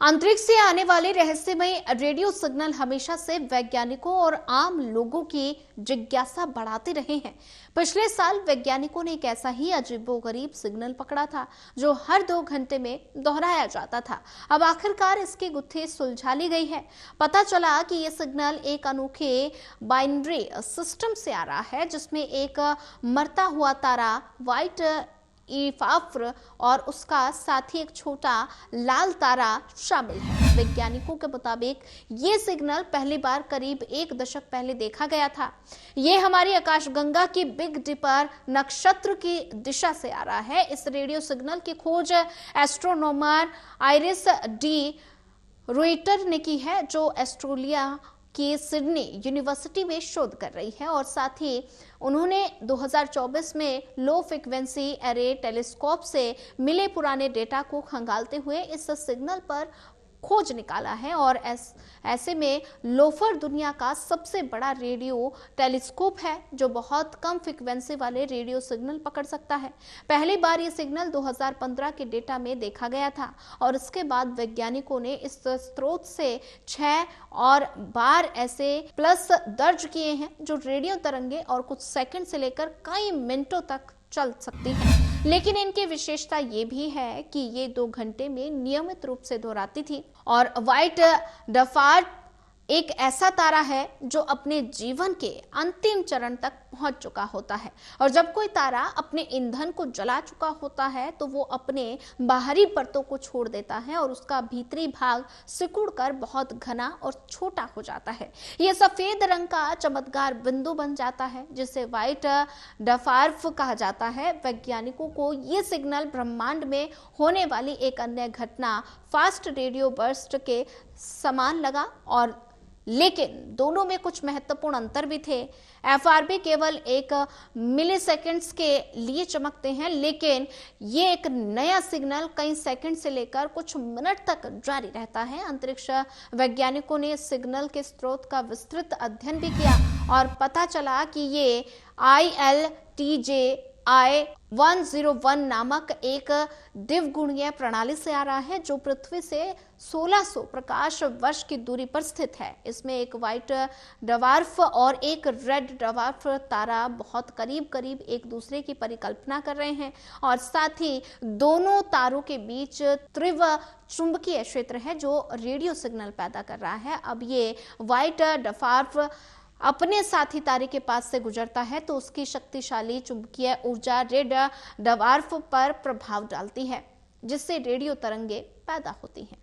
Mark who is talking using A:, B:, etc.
A: अंतरिक्ष से आने वाले रहस्यमय रेडियो सिग्नल हमेशा से वैज्ञानिकों और आम लोगों की जिज्ञासा बढ़ाते रहे हैं। पिछले साल वैज्ञानिकों ने एक ऐसा ही अजीबोगरीब सिग्नल पकड़ा था जो हर 2 घंटे में दोहराया जाता था। अब आखिरकार इसकी गुत्थी सुलझा ली गई है। पता चला कि यह सिग्नल एक अनोखे बाइनरी सिस्टम से आ रहा है, जिसमें एक मरता हुआ तारा व्हाइट ईफाफ्र और उसका साथी एक छोटा लाल तारा शामिल है। वैज्ञानिकों के मुताबिक ये सिग्नल पहली बार करीब 1 दशक पहले देखा गया था। ये हमारी आकाशगंगा की बिग डिपर नक्षत्र की दिशा से आ रहा है। इस रेडियो सिग्नल की खोज एस्ट्रोनॉमर आइरिस डी रुइटर ने की है, जो ऑस्ट्रेलिया की सिडनी यूनिवर्सिटी में शोध कर रही है। और साथ ही उन्होंने 2024 में लो फ्रीक्वेंसी एरे टेलीस्कोप से मिले पुराने डेटा को खंगालते हुए इस सिग्नल पर खोज निकाला है। और ऐसे में लोफर दुनिया का सबसे बड़ा रेडियो टेलीस्कोप है जो बहुत कम फ्रीक्वेंसी वाले रेडियो सिग्नल पकड़ सकता है। पहली बार ये सिग्नल 2015 के डेटा में देखा गया था और इसके बाद वैज्ञानिकों ने इस स्रोत से 6 और बार ऐसे प्लस दर्ज किए हैं जो रेडियो तरंगे और कुछ सेकंड से लेकर कई मिनटों तक चल सकती है। लेकिन इनकी विशेषता ये भी है कि ये 2 घंटे में नियमित रूप से दोहराती थी। और व्हाइट डवार्फ एक ऐसा तारा है जो अपने जीवन के अंतिम चरण तक पहुंच चुका होता है। और जब कोई तारा अपने ईंधन को जला चुका होता है तो वो अपने बाहरी परतों को छोड़ देता है और उसका भीतरी भाग सिकुड़कर बहुत घना और छोटा हो जाता है। ये सफेद रंग का चमकदार बिंदु बन जाता है जिसे व्हाइट डवार्फ कहा जाता है। वैज्ञानिकों को ये सिग्नल ब्रह्मांड में होने वाली एक अन्य घटना फास्ट रेडियो बर्स्ट के समान लगा, और लेकिन दोनों में कुछ महत्वपूर्ण अंतर भी थे। एफआरबी केवल 1 मिलीसेकंड्स के लिए चमकते हैं, लेकिन ये एक नया सिग्नल कई सेकंड से लेकर कुछ मिनट तक जारी रहता है। अंतरिक्ष वैज्ञानिकों ने इस सिग्नल के स्रोत का विस्तृत अध्ययन भी किया और पता चला कि ये ILTJ-I-101 नामक एक द्विगुणीय प्रणाली से आ रहा है जो पृथ्वी से 1600 प्रकाश वर्ष की दूरी पर स्थित है। इसमें एक व्हाइट डवार्फ और एक रेड डवार्फ तारा बहुत करीब एक दूसरे की परिकल्पना कर रहे हैं और साथ ही दोनों तारों के बीच तीव्र चुंबकीय क्षेत्र है जो रेडियो सिग्नल पैदा कर रहा है। अब ये व्हाइट डवार्फ अपने साथी तारे के पास से गुजरता है तो उसकी शक्तिशाली चुंबकीय ऊर्जा रेड डवार्फ पर प्रभाव डालती है, जिससे रेडियो तरंगे पैदा होती हैं।